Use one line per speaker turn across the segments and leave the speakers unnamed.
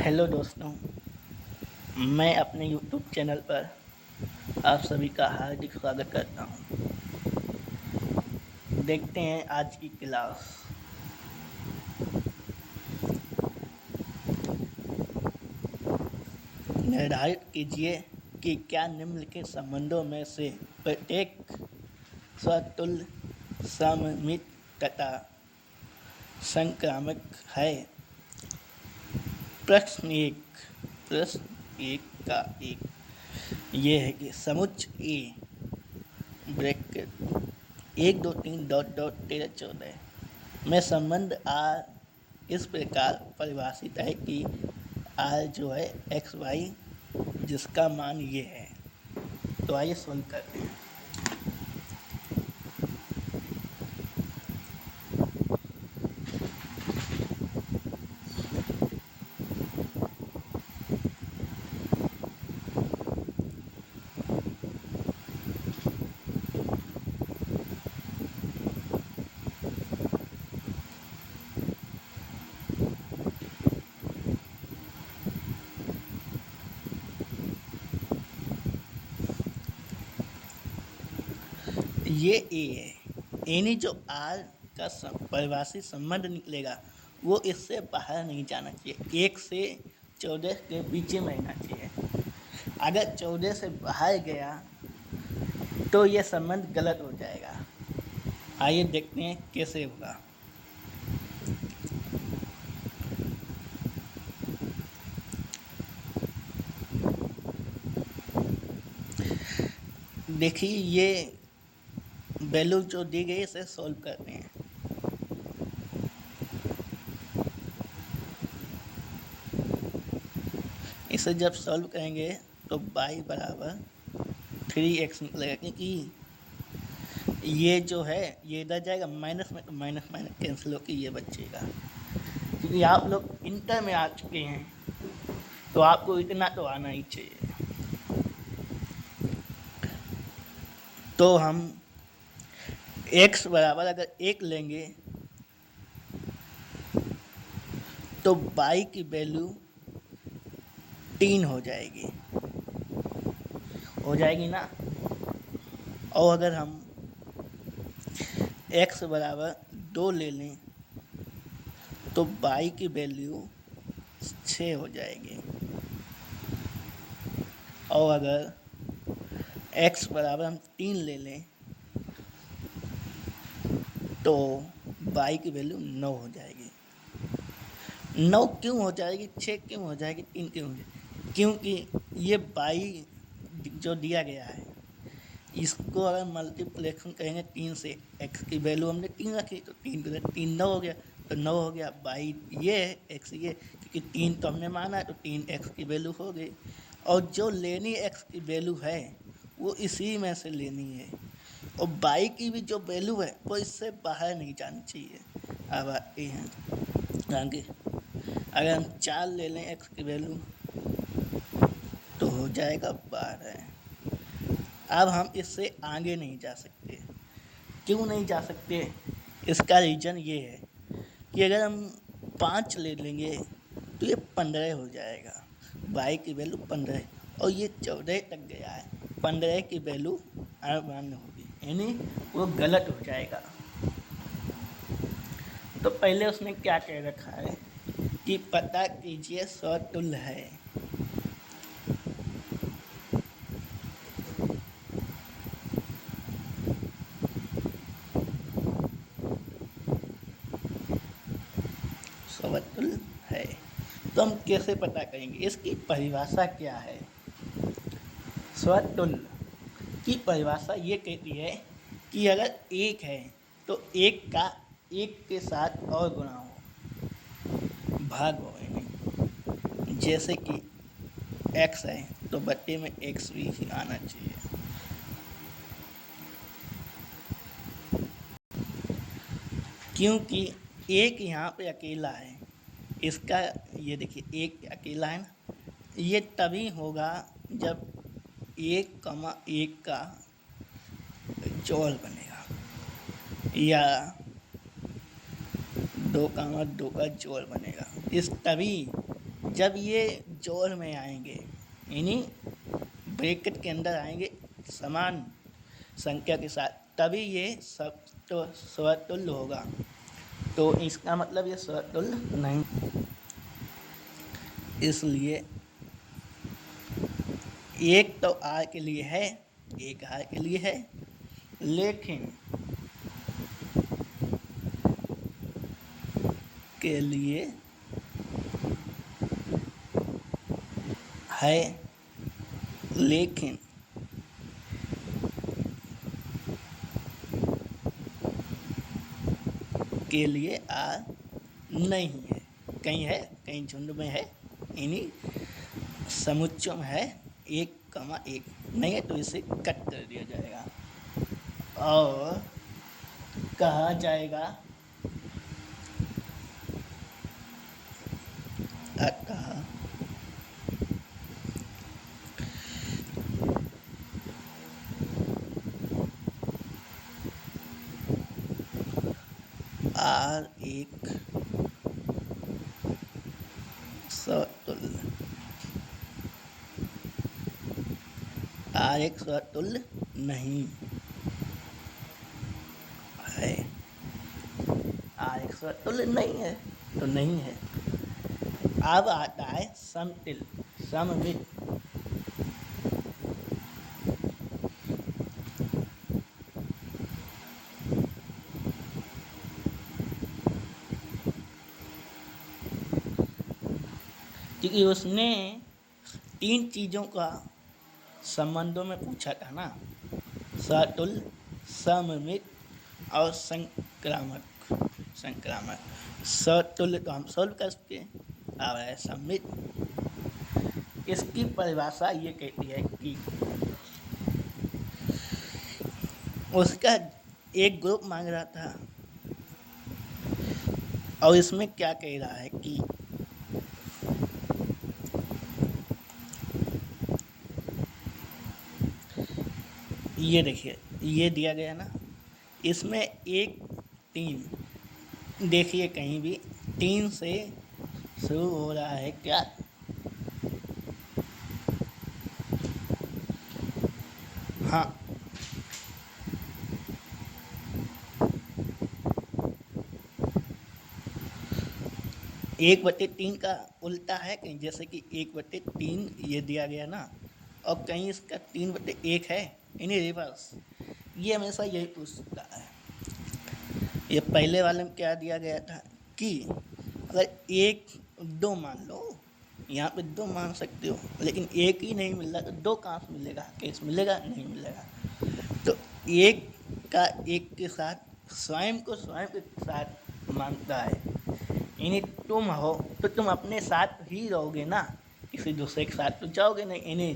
Hello दोस्तों, मैं अपने यूट्यूब चैनल पर आप सभी का हार्दिक स्वागत करता हूं। देखते हैं आज की क्लास। निर्धारित कीजिए कि क्या निम्नलिखित संबंधों में से प्रत्येक स्वतुल्य, सममित तथा संक्रामक है। प्रश्न एक का एक ये है कि समुच्चय ए ब्रैकेट 1 2 3 डॉट डॉट 13 14 में संबंध आर इस प्रकार परिभाषित है कि आर जो है एक्स वाई जिसका मान ये है। तो आइए सोल्व करते हैं। ये ए है, यानी जो आर का परिभाषित संबंध निकलेगा वो इससे बाहर नहीं जाना चाहिए, 1 से 14 के बीच में रहना चाहिए। अगर 14 से बाहर गया तो ये संबंध गलत हो जाएगा। आइए देखते हैं कैसे होगा। देखिए ये वैल्यू जो दी गई इसे सॉल्व करते हैं। इसे जब सॉल्व करेंगे तो y बराबर 3x निकलेगा, क्योंकि ये जो है ये इधर जाएगा माइनस में, तो माइनस माइनस कैंसिल होकर ये बचेगा। क्योंकि आप लोग इंटर में आ चुके हैं तो आपको इतना तो आना ही चाहिए। तो हम x बराबर अगर 1 लेंगे तो y की वैल्यू 3 हो जाएगी ना। और अगर हम x बराबर 2 ले लें तो y की वैल्यू 6 हो जाएगी। और अगर x बराबर हम 3 ले लें तो y की वैल्यू 9 हो जाएगी। 9 क्यों हो जाएगी, 6 क्यों हो जाएगी, 3 क्यों हो जाएगी? क्योंकि ये y जो दिया गया है इसको अगर मल्टीप्लेक्शन करेंगे 3 से, x की वैल्यू हमने 3 रखी तो 3 को 3 9 हो गया, तो 9 हो गया। y ये है, x ये, क्योंकि 3 तो हमने माना है तो 3 x की वैल्यू हो गई। और जो लेनी x की वैल्यू है वो इसी में से लेनी है, और y की भी जो वैल्यू है वो इससे बाहर नहीं जानी चाहिए। अब आते हैं आगे। अगर हम 4 ले लें x की वैल्यू तो हो जाएगा 12। अब हम इससे आगे नहीं जा सकते। क्यों नहीं जा सकते? इसका रीज़न ये है कि अगर हम 5 ले लेंगे तो ये 15 हो जाएगा। y की वैल्यू 15 और ये 14 तक गया है, 15 की वैल्यू अमान्य होगी, यानी वो गलत हो जाएगा। तो पहले उसने क्या कह रखा है कि पता कीजिए स्वतुल्य है। स्वतुल्य है तो हम कैसे पता करेंगे, इसकी परिभाषा क्या है? स्वतुल्य की परिभाषा ये कहती है कि अगर 1 है तो 1 का 1 के साथ और गुणा हो, भाग हो, यानी जैसे कि x है तो बट्टे में x भी आना चाहिए। क्योंकि 1 यहाँ पे अकेला है, इसका ये देखिए 1 अकेला है ना, ये तभी होगा जब 1,1 का जोड़ बनेगा या 2,2 का जोड़ बनेगा। इस तभी जब ये जोड़ में आएंगे यानी ब्रैकेट के अंदर आएंगे समान संख्या के साथ, तभी ये सब तो स्वतुल्य होगा। तो इसका मतलब ये स्वतुल्य नहीं, इसलिए एक तो आर के लिए है, एक आर के लिए है, लेकिन के लिए है, लेकिन के लिए आर नहीं है। कहीं झुंड में है, यानी समुच्चय में है 1,1 नहीं है, तो इसे कट कर दिया जाएगा और कहा जाएगा अतः आर एक स्वतुल्य, आर एक स्वतुल्य नहीं है, आर एक स्वतुल्य नहीं है तो नहीं है। अब आता है समतुल्य, सममित। क्योंकि उसने 3 चीज़ों का संबंधों में पूछा था ना, सतुल्य, सममित और संक्रामक। सतुल्य तो हम सोल्व कर सकते हैं, अब है सममित। इसकी परिभाषा ये कहती है कि उसका एक ग्रुप मांग रहा था और इसमें क्या कह रहा है कि ये देखिए, ये दिया गया ना, इसमें 1 3 देखिए, कहीं भी 3 से शुरू हो रहा है क्या? हाँ, 1/3 का उल्टा है कहीं, जैसे कि 1/3 ये दिया गया ना, और कहीं इसका 3/1 है, इन्हें रिवर्स। ये हमेशा यही पूछता है। ये पहले वाले में क्या दिया गया था कि अगर 1 2 मान लो, यहाँ पे 2 मान सकते हो, लेकिन 1 ही नहीं मिल रहा तो 2 कहाँ से मिलेगा? कैसे मिलेगा? नहीं मिलेगा। तो 1 का 1 के साथ स्वयं को स्वयं के साथ मानता है, यानी तुम हो तो तुम अपने साथ ही रहोगे ना, किसी दूसरे के साथ तो जाओगे नहीं, यानी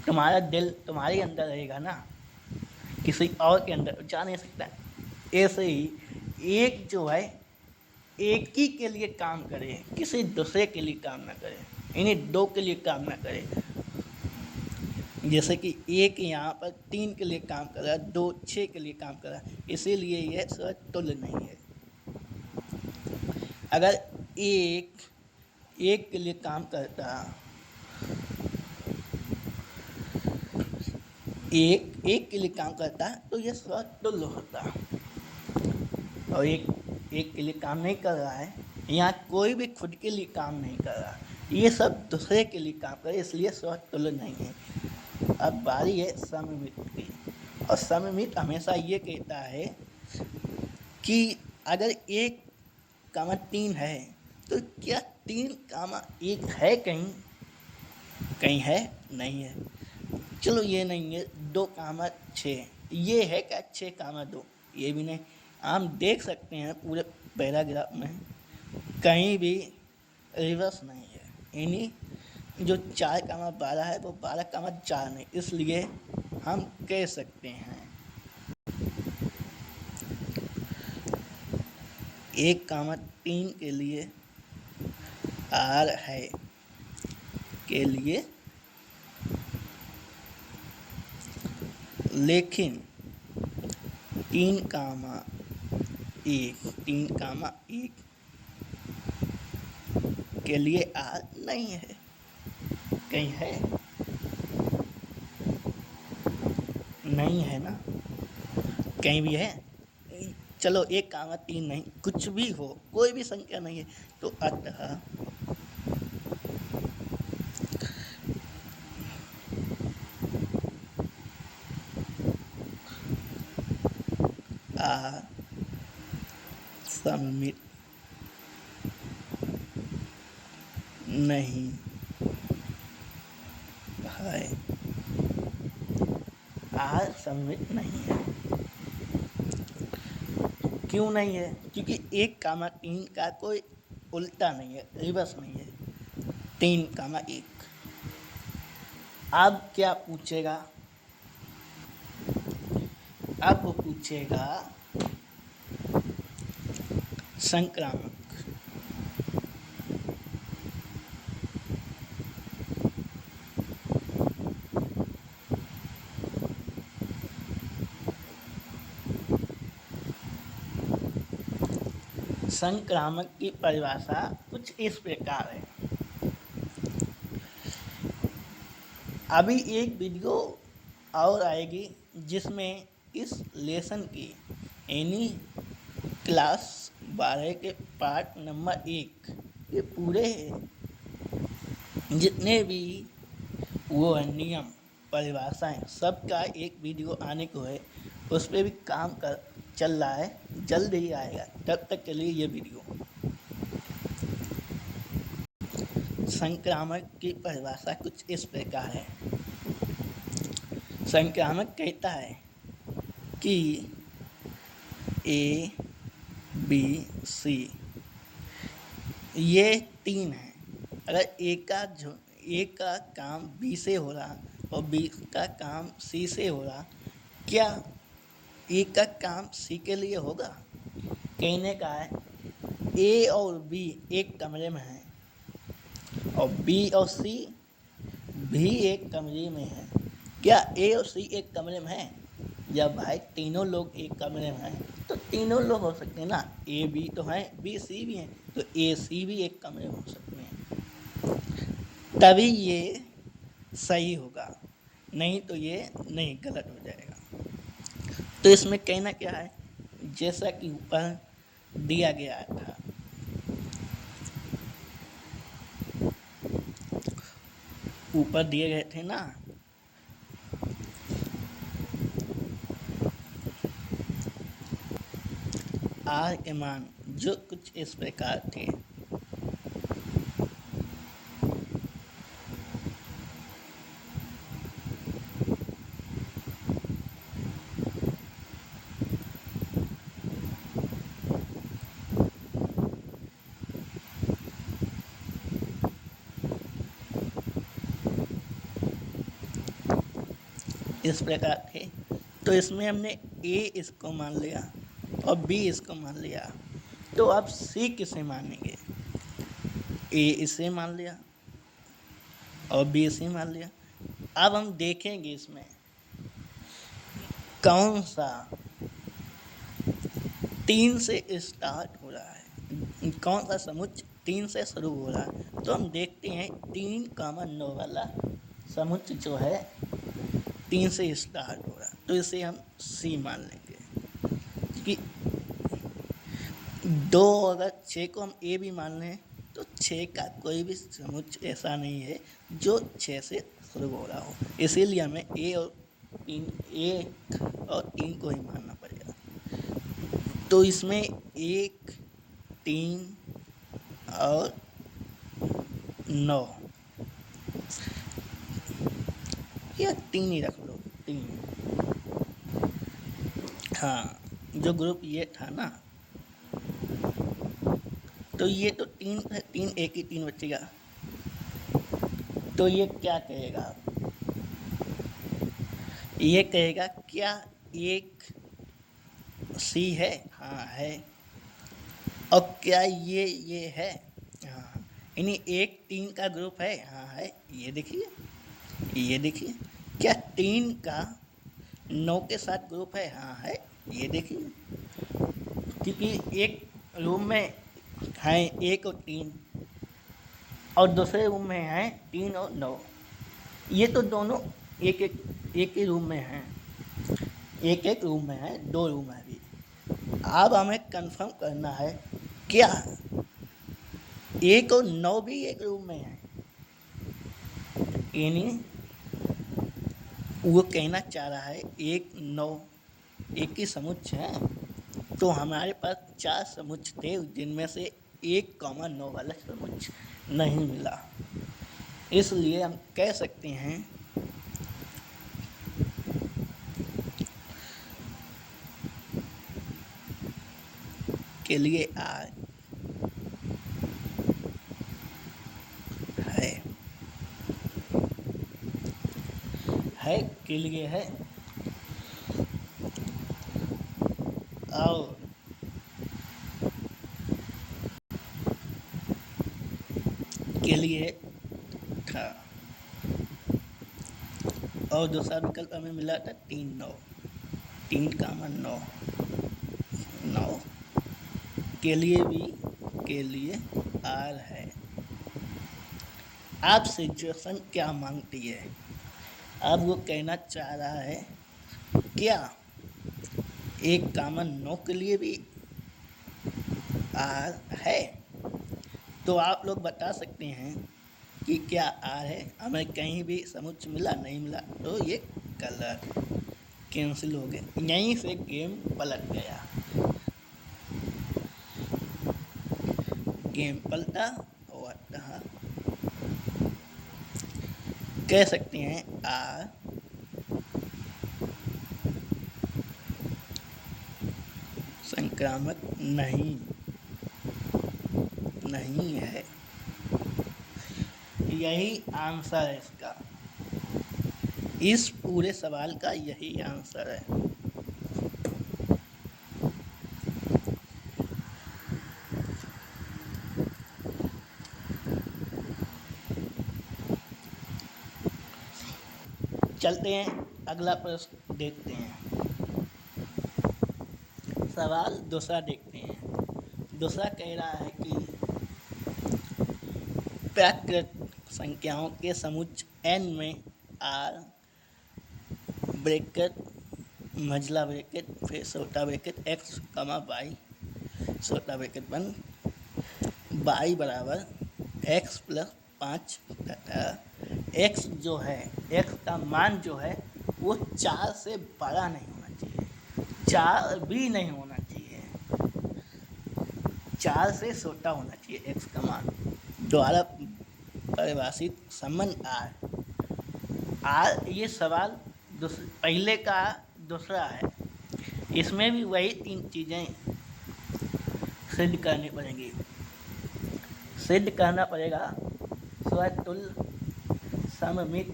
तुम्हारा दिल तुम्हारे अंदर रहेगा ना, किसी और के अंदर जा नहीं सकता। ऐसे ही एक जो है एक ही के लिए काम करे, किसी दूसरे के लिए काम ना करे, यानी 2 के लिए काम ना करे। जैसे कि 1 यहाँ पर 3 के लिए काम कर रहा है, 2 6 के लिए काम कर रहा है, इसीलिए यह स्वतुल्य नहीं है। अगर 1 1 के लिए काम करता, 1 1 के लिए काम करता तो यह स्वतुल्य होता, और 1 के लिए काम नहीं कर रहा है, यहाँ कोई भी खुद के लिए काम नहीं कर रहा, ये सब दूसरे के लिए काम करे, इसलिए स्वतुल्य नहीं है। अब बारी है सममित की, और सममित हमेशा ये कहता है कि अगर 1,3 है तो क्या 3,1 है? कहीं है? नहीं है। चलो ये नहीं है, 2,6 ये है क्या? 6,2 ये भी नहीं। हम देख सकते हैं पूरे पैराग्राफ में कहीं भी रिवर्स नहीं है, यानी जो 4,12 है वो 12,4 नहीं, इसलिए हम कह सकते हैं 1,3 के लिए आर है, के लिए, लेकिन 3,1 के लिए आर नहीं है। कहीं है? नहीं है ना, कहीं भी है? चलो 1, 3 नहीं, कुछ भी हो, कोई भी संख्या नहीं है, तो अतः आर सममित नहीं है। आर सममित नहीं है। क्यों नहीं है? क्योंकि 1, 3 का कोई उल्टा नहीं है, रिवर्स नहीं है। 3, 1। अब क्या पूछेगा? अब वो पूछेगा संक्रामक। संक्रामक की परिभाषा कुछ इस प्रकार है। अभी एक वीडियो और आएगी जिसमें इस लेसन की यानी क्लास 12 के पार्ट नंबर 1 के पूरे जितने भी वो नियम परिभाषाएं सबका एक वीडियो आने को है। उस पर भी काम कर चल रहा है, जल्द ही आएगा। तब तक के लिए ये वीडियो। संक्रामक की परिभाषा कुछ इस प्रकार है। संक्रामक कहता है कि ए बी सी ये 3 हैं। अगर ए का काम बी से हो रहा और बी का काम सी से हो रहा, क्या ए का काम सी के लिए होगा? कहने का है ए और बी एक कमरे में हैं और बी और सी भी एक कमरे में है। क्या ए और सी एक कमरे में है? जब भाई तीनों लोग एक कमरे में हैं तो तीनों लोग हो सकते हैं ना। ए बी तो हैं, बी सी भी हैं, तो ए सी भी एक कमरे में हो सकते हैं। तभी ये सही होगा, नहीं तो ये नहीं, गलत हो जाएगा। तो इसमें कहना क्या है, जैसा कि ऊपर दिया गया था, ऊपर दिए गए थे ना, आर के मान जो कुछ इस प्रकार थे। इस प्रकार थे, तो इसमें हमने ए इसको मान लिया और बी इसको मान लिया। तो अब सी किसे मानेंगे? ए इसे मान लिया और बी इसे मान लिया। अब हम देखेंगे इसमें कौन सा 3 से स्टार्ट हो रहा है, कौन सा समुच्चय 3 से शुरू हो रहा है। तो हम देखते हैं 3, 9 वाला समुच्चय जो है 3 से स्टार्ट हो रहा है, तो इसे हम सी मान लेंगे। क्योंकि 2 अगर 6 को हम ए भी मान लें तो 6 का कोई भी समुच्चय ऐसा नहीं है जो 6 से शुरू हो रहा हो, इसीलिए हमें ए और 3 को ही मानना पड़ेगा। तो इसमें 1, 3 और 9 या 3 ही रख लो, 3। हाँ, जो ग्रुप ये था ना, तो ये तो 3 एक ही 3 बचेगा। तो ये क्या कहेगा? ये कहेगा क्या एक सी है? हाँ है। और क्या ये है? हाँ। यानी 1, 3 का ग्रुप है? हाँ है। ये देखिए क्या 3 का 9 के साथ ग्रुप है? हाँ है। ये देखिए, क्योंकि एक रूम में हैं 1 और 3, और दूसरे रूम में हैं 3 और 9। ये तो दोनों एक ही रूम में हैं, एक रूम में हैं, 2 रूम है अभी। अब हमें कंफर्म करना है क्या 1 और 9 भी एक रूम में हैं, यानी वो कहना चाह रहा है 1 9 एक ही समुच्चय है। तो हमारे पास 4 समुच्चय थे जिनमें से 1,9 वाला समुच्चय नहीं मिला, इसलिए हम कह सकते हैं के लिए R है के लिए है और के लिए था। और दूसरा विकल्प हमें मिला था 3 9, 3,9 9 के लिए भी के लिए R है। आप सिचुएशन क्या मांगती है? अब वो कहना चाह रहा है क्या 1,9 के लिए भी R है? तो आप लोग बता सकते हैं कि क्या R है। हमें कहीं भी समुच्चय मिला नहीं मिला, तो ये गलत, कैंसिल हो गए। यहीं से गेम पलट गया, गेम पलटा और कह सकते हैं R संक्रामक नहीं है। यही आंसर है इसका, इस पूरे सवाल का यही आंसर है। चलते हैं अगला प्रश्न देखते हैं। सवाल दूसरा देखते हैं। दूसरा कह रहा है कि प्राकृत संख्याओं के समुच्चय n में R ब्रैकेट मझला ब्रैकेट फिर छोटा ब्रैकेट x, y छोटा ब्रैकेट बंद y बराबर x प्लस 5 तथा x जो है, x का मान जो है वो 4 से बड़ा नहीं होना चाहिए, 4 भी नहीं होना चाहिए, 4 से छोटा होना चाहिए x का मान। द्वारा परिभाषित संबंध R ये सवाल पहले का दूसरा है, इसमें भी वही 3 चीज़ें सिद्ध करनी पड़ेंगी। सिद्ध करना पड़ेगा स्वतुल्य, सममित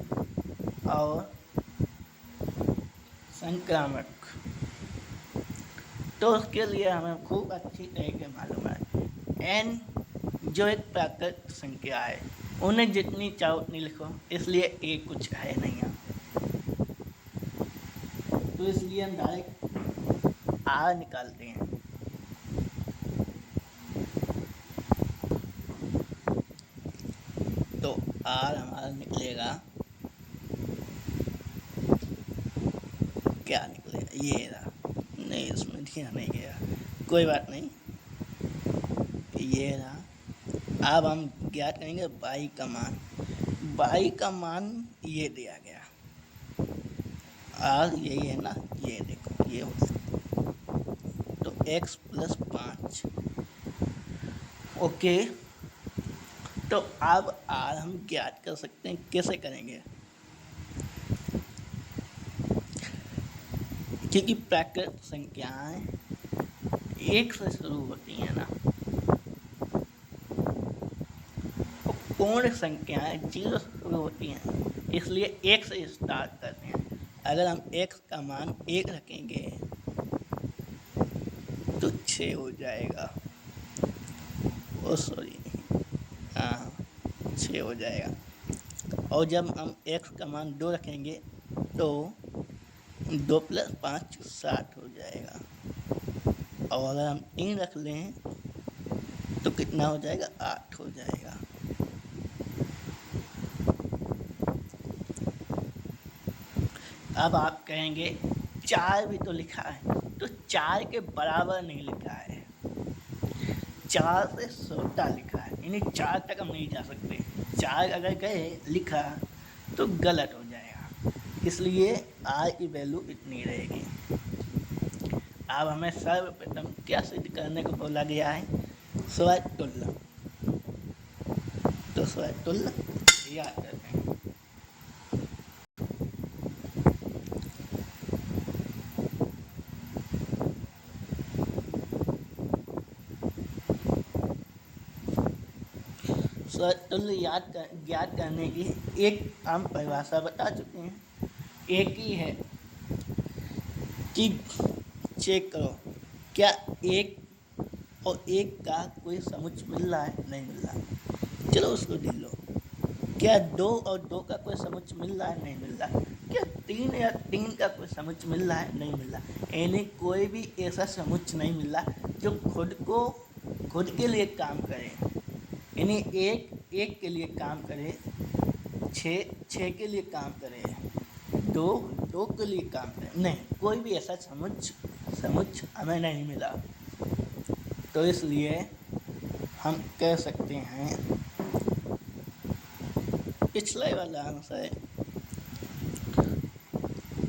और संक्रामक। तो उसके लिए हमें खूब अच्छी तरह से मालूम है n जो एक प्राकृत संख्या है, उन्हें जितनी चाहो उतनी लिखो, इसलिए a कुछ है नहीं यहाँ, तो इसलिए हम डायरेक्ट R निकालते हैं। तो R हमारा निकलेगा, क्या निकलेगा, ये रहा, नहीं इसमें ध्यान नहीं गया, कोई बात नहीं, ये रहा। अब हम ज्ञात करेंगे y का मान। y का मान ये दिया गया, R यही है ना, ये देखो ये तो x प्लस 5। ओके, तो अब R हम ज्ञात कर सकते हैं, कैसे करेंगे? क्योंकि प्राकृत संख्याएं 1 से शुरू होती हैं ना, पूर्ण संख्याएं 0 से शुरू होती हैं, इसलिए 1 से स्टार्ट करते हैं। अगर हम x का मान 1 रखेंगे तो 6 हो जाएगा, ओ सॉरी, हाँ 6 हो जाएगा। और जब हम x का मान 2 रखेंगे तो 2 प्लस 5 7 हो जाएगा, और अगर हम 3 रख लें तो कितना हो जाएगा, 8 हो जाएगा। अब आप कहेंगे 4 भी तो लिखा है, तो 4 के बराबर नहीं लिखा है, 4 से छोटा लिखा है, यानी 4 तक हम नहीं जा सकते। 4 अगर गए लिखा तो गलत हो जाएगा, इसलिए आर की वैल्यू इतनी रहेगी। अब हमें सर्वप्रथम क्या सिद्ध करने को बोला गया है? स्वतुल्य। तो स्वतुल्य याद करते हैं। स्वतुल्य ज्ञात करने की एक हम परिभाषा बता चुके हैं, एक ही है कि चेक करो क्या एक और एक का कोई समुच्चय मिल रहा है, नहीं मिल रहा, चलो उसको देख लो। क्या 2 और 2 का कोई समुच्चय मिल रहा है, नहीं मिल रहा। क्या 3 या 3 का कोई समुच्चय मिल रहा है, नहीं मिल रहा। यानी कोई भी ऐसा समुच्चय नहीं मिल रहा जो खुद के लिए काम करे, यानी एक के लिए काम करे, 6 के लिए काम करे, 2 के लिए काम करे, नहीं, कोई भी ऐसा समुच्चय हमें नहीं मिला। तो इसलिए हम कह सकते हैं पिछले वाला आंसर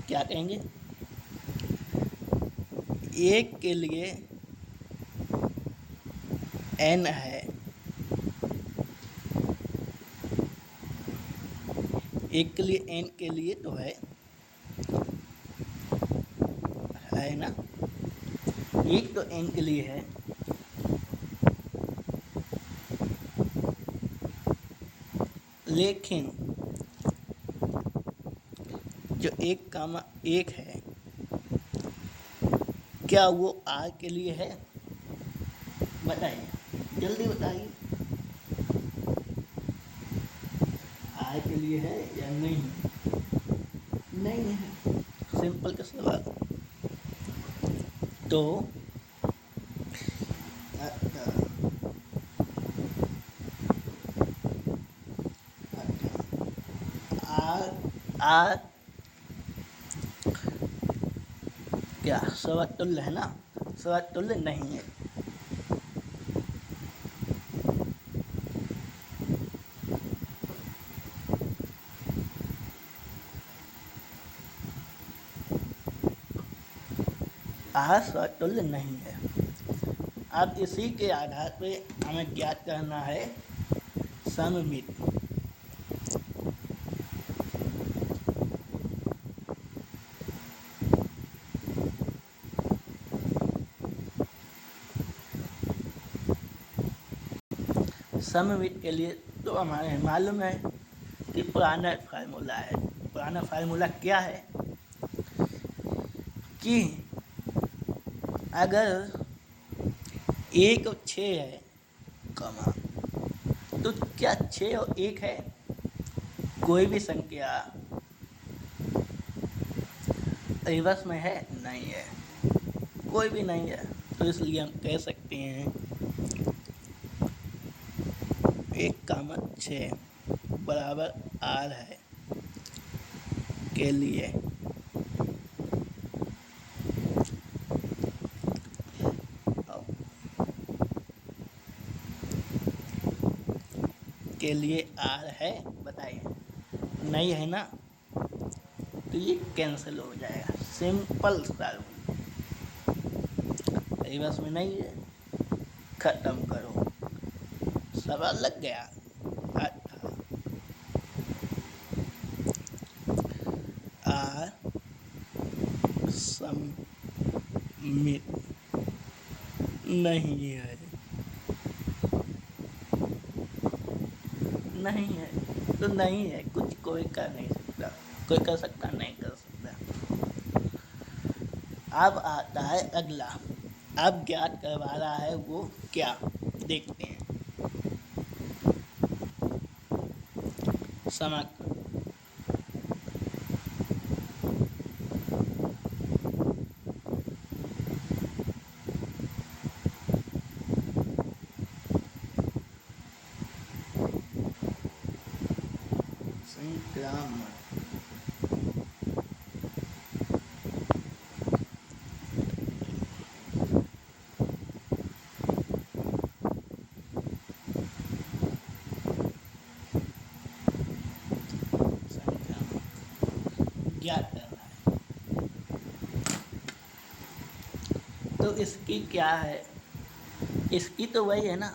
क्या कहेंगे, एक के लिए n है, एक के लिए n के लिए तो है ना, एक तो n के लिए है, लेकिन जो 1, है, क्या वो r के लिए है? बताइए, जल्दी बताइए, r के लिए है या नहीं? नहीं है, सिंपल का सवाल। तो आर क्या समतुल्य है ना? समतुल्य नहीं है। आर समतुल्य नहीं है। अब इसी के आधार पे हमें ज्ञात करना है सममित। सममित के लिए तो हमारे मालूम है कि पुराना फार्मूला क्या है कि अगर 1 और 6 है कमा, तो क्या 6 और 1 है? कोई भी संख्या रिवर्स में है? नहीं है, कोई भी नहीं है। तो इसलिए हम कह सकते हैं 1, 6 बराबर r है के लिए r है। बताइए, नहीं है ना, तो ये कैंसिल हो जाएगा, सिंपल सा। रिवर्स में नहीं है, खत्म करो, सवाल लग गया। आर सममित नहीं है, नहीं है तो नहीं है, कुछ कोई कर नहीं सकता, कोई कर सकता नहीं कर सकता। अब आता है अगला, अब ज्ञात करवा रहा है वो क्या, देखते हैं। समाकलन संक्रामण इसकी क्या है, इसकी तो वही है ना,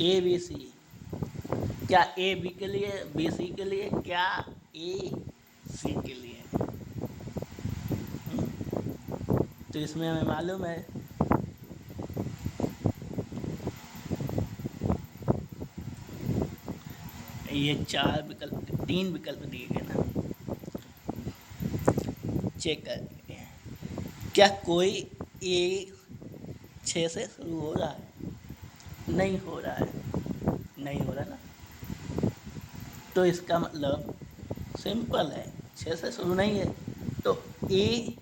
ए बी सी। क्या ए बी के लिए, बी सी के लिए, क्या ए सी के लिए? तो इसमें हमें मालूम है ये चार विकल्प, तीन विकल्प दिए गए ना, चेक करते हैं। क्या कोई ए 6 से शुरू हो रहा है? नहीं हो रहा है, नहीं हो रहा ना, तो इसका मतलब सिंपल है, 6 से शुरू नहीं है, तो ए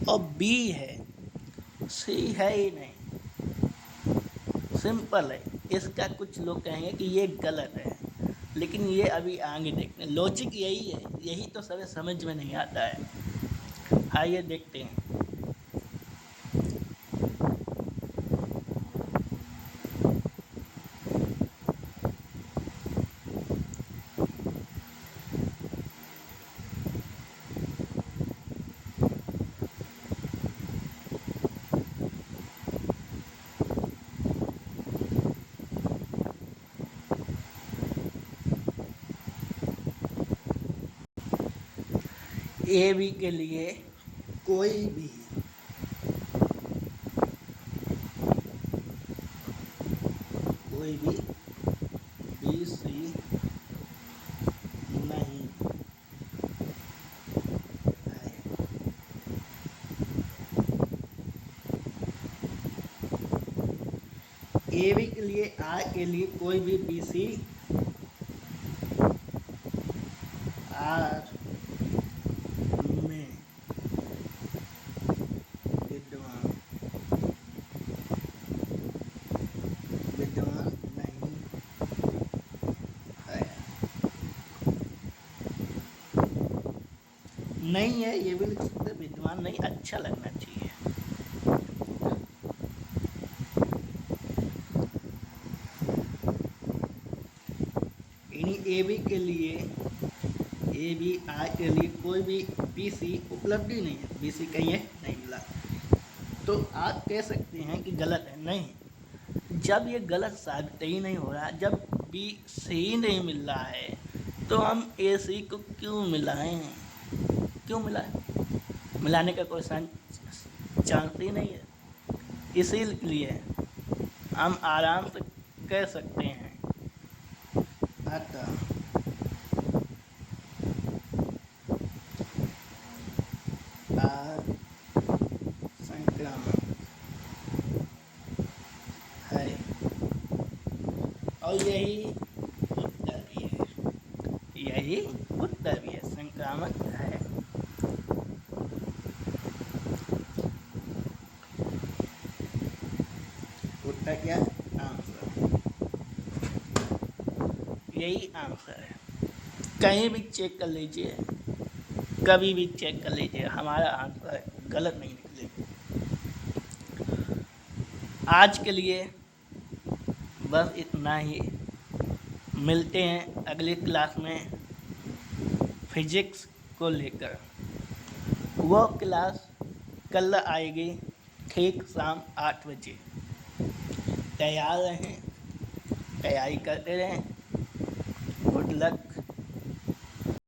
और बी है, सी है ही नहीं। सिंपल है। इसका कुछ लोग कहेंगे कि ये गलत है, लेकिन ये अभी आगे देखते हैं। लॉजिक यही है, यही तो सभी समझ में नहीं आता है। आइए देखते हैं। ए बी के लिए कोई भी बी सी नहीं है। ए बी के लिए, आर के लिए कोई भी बी सी आर में विद्यमान विद्यमान नहीं है। नहीं है ये भी लिख सकते, विद्यमान नहीं, अच्छा लगना चाहिए। ए बी के लिए, ए बी आई के लिए कोई भी बी सी उपलब्धि नहीं है, बी सी कहीं है नहीं मिला, तो आप कह सकते हैं कि गलत है। नहीं, जब ये गलत साबित ही नहीं हो रहा, जब बी सी नहीं मिल रहा है, तो हम ए सी को क्यों मिलाएं? क्यों मिलाएं? मिलाने का कोई चांस ही नहीं है। इसीलिए हम आराम से कह सकते हैं, अतः संक्रामक है, और यही उत्तर भी है, यही उत्तर भी है, संक्रामक है। उत्तर क्या? आंसर, यही आंसर है। कहीं भी चेक कर लीजिए, कभी भी चेक कर लीजिए, हमारा आंसर गलत नहीं निकले। आज के लिए बस इतना ही। मिलते हैं अगली क्लास में फिजिक्स को लेकर। वो क्लास कल आएगी ठीक शाम 8 बजे। तैयार रहें, तैयारी करते रहें। Good luck.